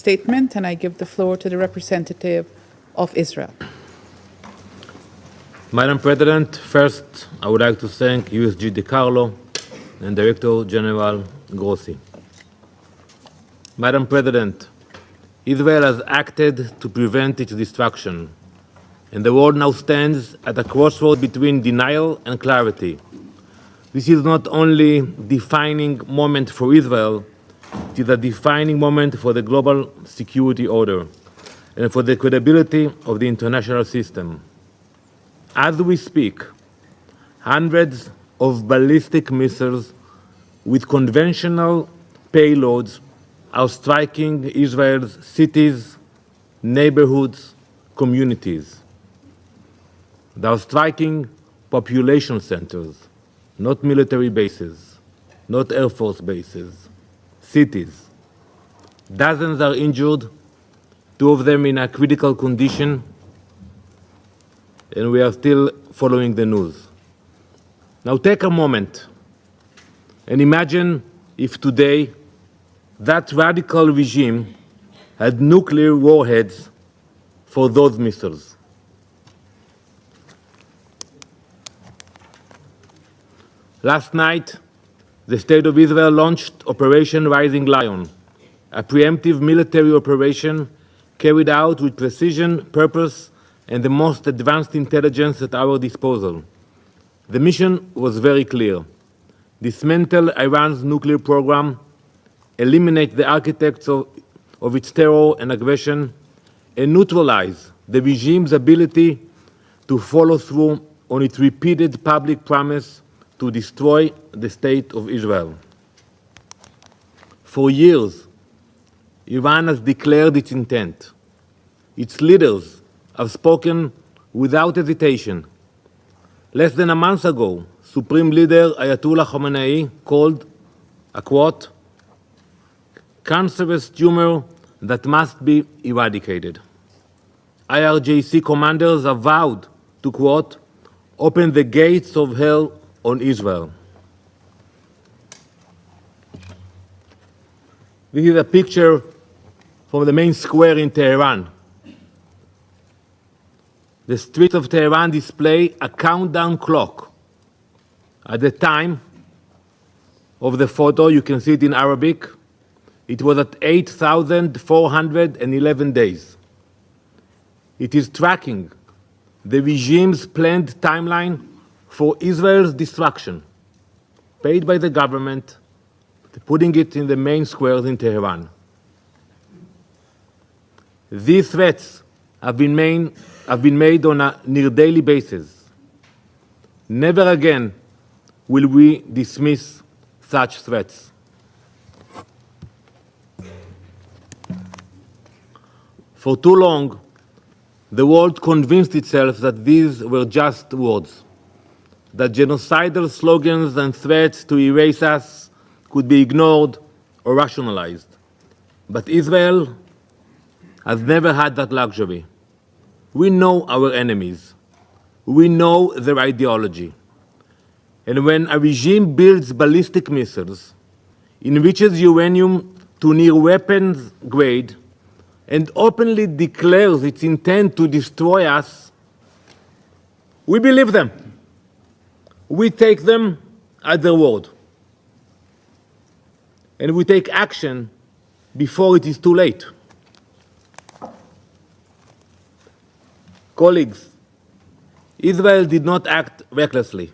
statement, and I give the floor to the representative of Israel. Madam President, first I would like to thank USG DeCarlo and Director General Grossi. Madam President, Israel has acted to prevent its destruction, and the world now stands at a crossroad between denial and clarity. This is not only a defining moment for Israel, it is a defining moment for the global security order and for the credibility of the international system. As we speak, hundreds of ballistic missiles with conventional payloads are striking Israel's cities, neighborhoods, communities. They are striking population centers, not military bases, not Air Force bases, cities. Dozens are injured, 2 of them in a critical condition, and we are still following the news. Now take a moment and imagine if today that radical regime had nuclear warheads for those missiles. Last night, the State of Israel launched Operation Rising Lion, a preemptive military operation carried out with precision, purpose, and the most advanced intelligence at our disposal. The mission was very clear: dismantle Iran's nuclear program, eliminate the architects of its terror and aggression, and neutralize the regime's ability to follow through on its repeated public promise to destroy the State of Israel. For years, Iran has declared its intent. Its leaders have spoken without hesitation. Less than a month ago, Supreme Leader Ayatollah Khamenei called a, quote, cancerous tumor that must be eradicated. IRGC commanders have vowed to, quote, open the gates of hell on Israel. This is a picture from the main square in Tehran. The streets of Tehran display a countdown clock. At the time of the photo, you can see it in Arabic, it was at 8,411 days. It is tracking the regime's planned timeline for Israel's destruction, paid by the government, putting it in the main squares in Tehran. These threats have been made on a near-daily basis. Never again will we dismiss such threats. For too long, the world convinced itself that these were just words, that genocidal slogans and threats to erase us could be ignored or rationalized. But Israel has never had that luxury. We know our enemies. We know their ideology. And when a regime builds ballistic missiles, enriches uranium to near weapons grade, and openly declares its intent to destroy us, we believe them. We take them at their word. And we take action before it is too late. Colleagues, Israel did not act recklessly.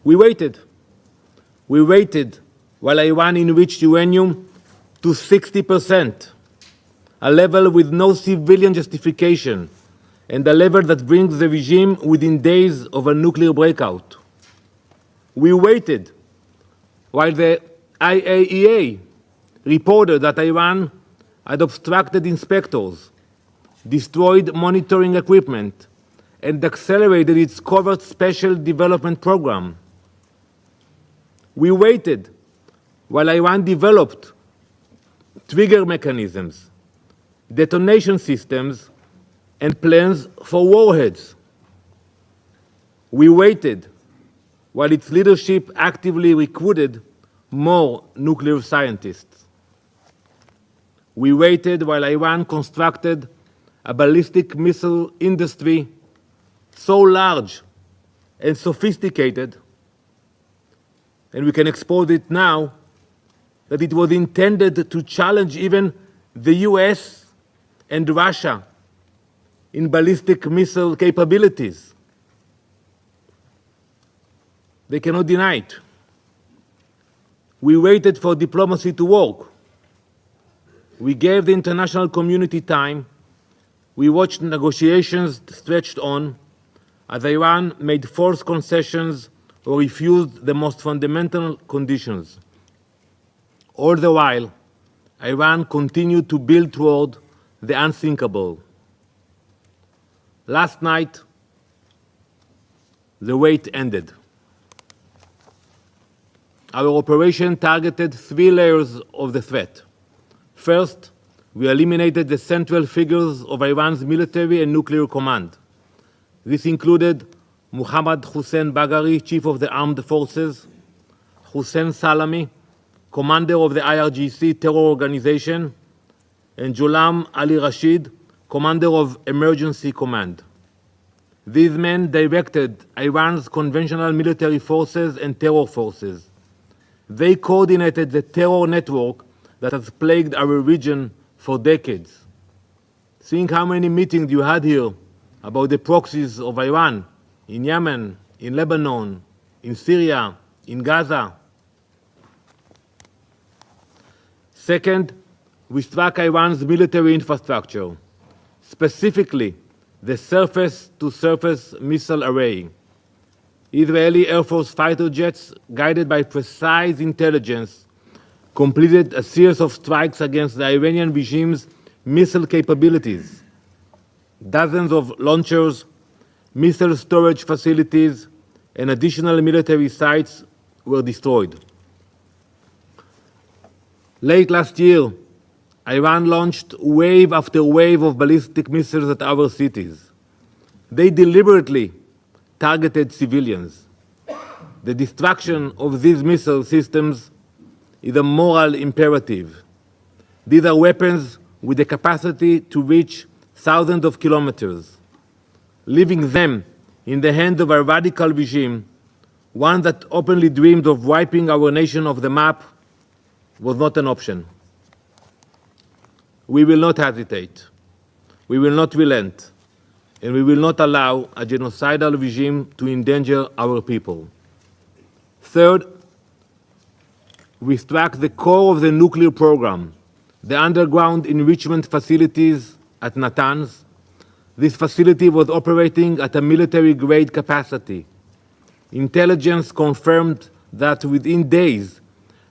We waited. We waited while Iran enriched uranium to 60%, a level with no civilian justification, and a level that brings the regime within days of a nuclear breakout. We waited while the IAEA reported that Iran had obstructed inspectors, destroyed monitoring equipment, and accelerated its covert special development program. We waited while Iran developed trigger mechanisms, detonation systems, and plans for warheads. We waited while its leadership actively recruited more nuclear scientists. We waited while Iran constructed a ballistic missile industry so large and sophisticated, and we can expose it now, that it was intended to challenge even the US and Russia in ballistic missile capabilities. They cannot deny it. We waited for diplomacy to work. We gave the international community time. We watched negotiations stretched on as Iran made forced concessions or refused the most fundamental conditions. All the while, Iran continued to build toward the unthinkable. Last night, the wait ended. Our operation targeted 3 layers of the threat. First, we eliminated the central figures of Iran's military and nuclear command. This included Mohammad Hossein Bagheri, chief of the armed forces, Hossein Salami, commander of the IRGC terror organization, and Ghulam Ali Rashid, commander of emergency command. These men directed Iran's conventional military forces and terror forces. They coordinated the terror network that has plagued our region for decades. Think how many meetings you had here about the proxies of Iran in Yemen, in Lebanon, in Syria, in Gaza. Second, we struck Iran's military infrastructure, specifically the surface-to-surface missile array. Israeli Air Force fighter jets, guided by precise intelligence, completed a series of strikes against the Iranian regime's missile capabilities. Dozens of launchers, missile storage facilities, and additional military sites were destroyed. Late last year, Iran launched wave after wave of ballistic missiles at our cities. They deliberately targeted civilians. The destruction of these missile systems is a moral imperative. These are weapons with the capacity to reach thousands of kilometers. Leaving them in the hands of a radical regime, one that openly dreamed of wiping our nation off the map, was not an option. We will not hesitate. We will not relent. And we will not allow a genocidal regime to endanger our people. Third, we struck the core of the nuclear program, the underground enrichment facilities at Natanz. This facility was operating at a military-grade capacity. Intelligence confirmed that within days,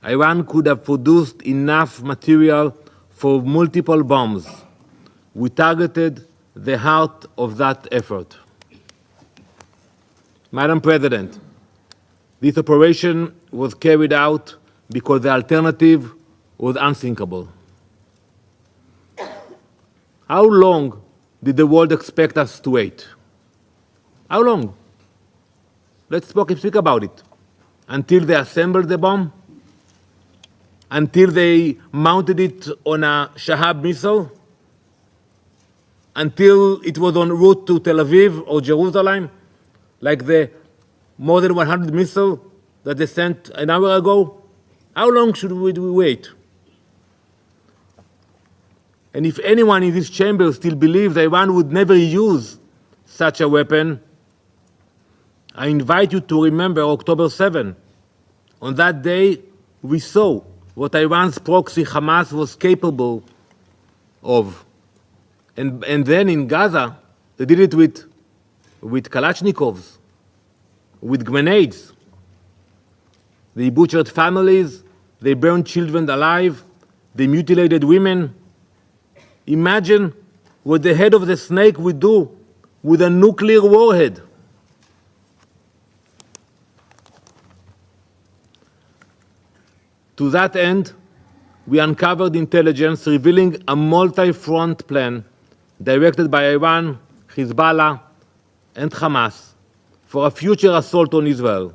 Iran could have produced enough material for multiple bombs. We targeted the heart of that effort. Madam President, this operation was carried out because the alternative was unthinkable. How long did the world expect us to wait? How long? Let's speak about it. Until they assembled the bomb? Until they mounted it on a Shahab missile? Until it was en route to Tel Aviv or Jerusalem, like the more than 100 missiles that they sent an hour ago? How long should we wait? And if anyone in this chamber still believes Iran would never use such a weapon, I invite you to remember October 7. On that day, we saw what Iran's proxy Hamas was capable of. And then in Gaza, they did it with Kalashnikovs, with grenades. They butchered families, they burned children alive, they mutilated women. Imagine what the head of the snake would do with a nuclear warhead. To that end, we uncovered intelligence revealing a multi-front plan directed by Iran, Hezbollah, and Hamas for a future assault on Israel.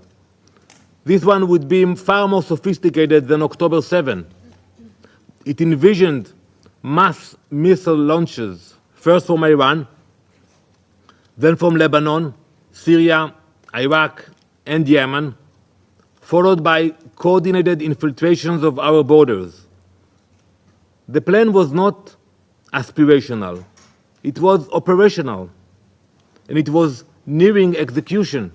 This one would be far more sophisticated than October 7. It envisioned mass missile launches, first from Iran, then from Lebanon, Syria, Iraq, and Yemen, followed by coordinated infiltrations of our borders. The plan was not aspirational. It was operational, and it was nearing execution.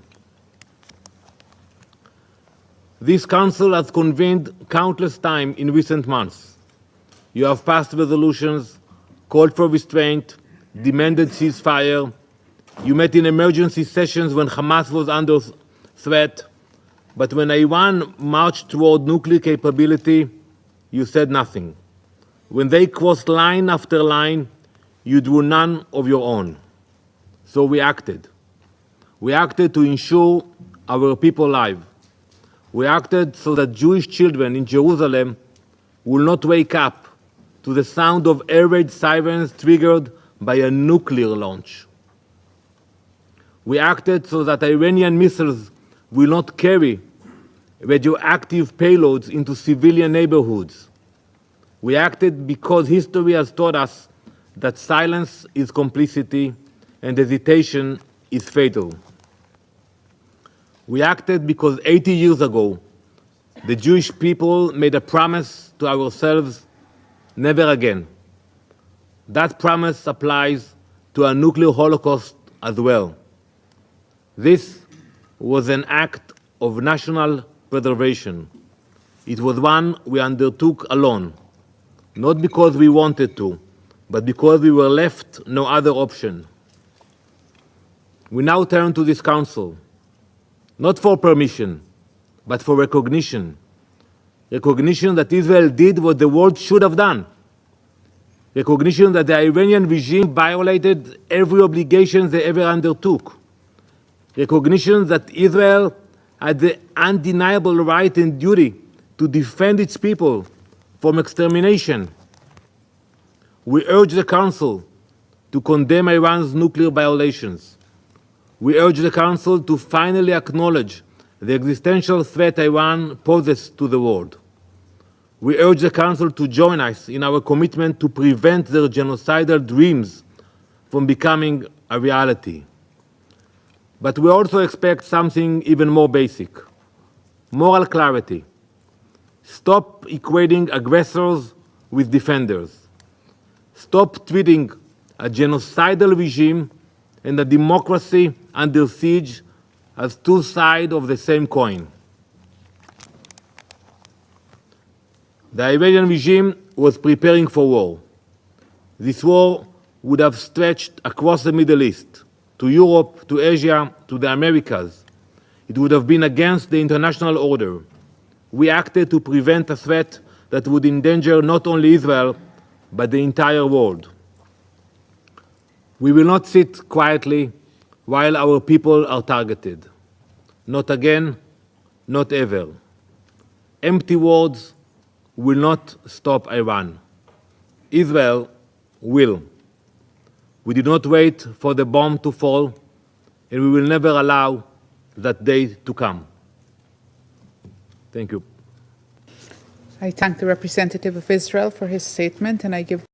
This Council has convened countless times in recent months. You have passed resolutions, called for restraint, demanded ceasefire. You met in emergency sessions when Hamas was under threat. But when Iran marched toward nuclear capability, you said nothing. When they crossed line after line, you drew none of your own. So we acted. We acted to ensure our people alive. We acted so that Jewish children in Jerusalem will not wake up to the sound of air raid sirens triggered by a nuclear launch. We acted so that Iranian missiles will not carry radioactive payloads into civilian neighborhoods. We acted because history has taught us that silence is complicity and hesitation is fatal. We acted because 80 years ago, the Jewish people made a promise to ourselves, never again. That promise applies to a nuclear holocaust as well. This was an act of national preservation. It was one we undertook alone, not because we wanted to, but because we were left no other option. We now turn to this Council, not for permission, but for recognition. Recognition that Israel did what the world should have done. Recognition that the Iranian regime violated every obligation they ever undertook. Recognition that Israel had the undeniable right and duty to defend its people from extermination. We urge the Council to condemn Iran's nuclear violations. We urge the Council to finally acknowledge the existential threat Iran poses to the world. We urge the Council to join us in our commitment to prevent their genocidal dreams from becoming a reality. But we also expect something even more basic: moral clarity. Stop equating aggressors with defenders. Stop treating a genocidal regime and a democracy under siege as two sides of the same coin. The Iranian regime was preparing for war. This war would have stretched across the Middle East, to Europe, to Asia, to the Americas. It would have been against the international order. We acted to prevent a threat that would endanger not only Israel, but the entire world. We will not sit quietly while our people are targeted. Not again, not ever. Empty words will not stop Iran. Israel will. We did not wait for the bomb to fall, and we will never allow that day to come. Thank you. I thank the representative of Israel for his statement, and I give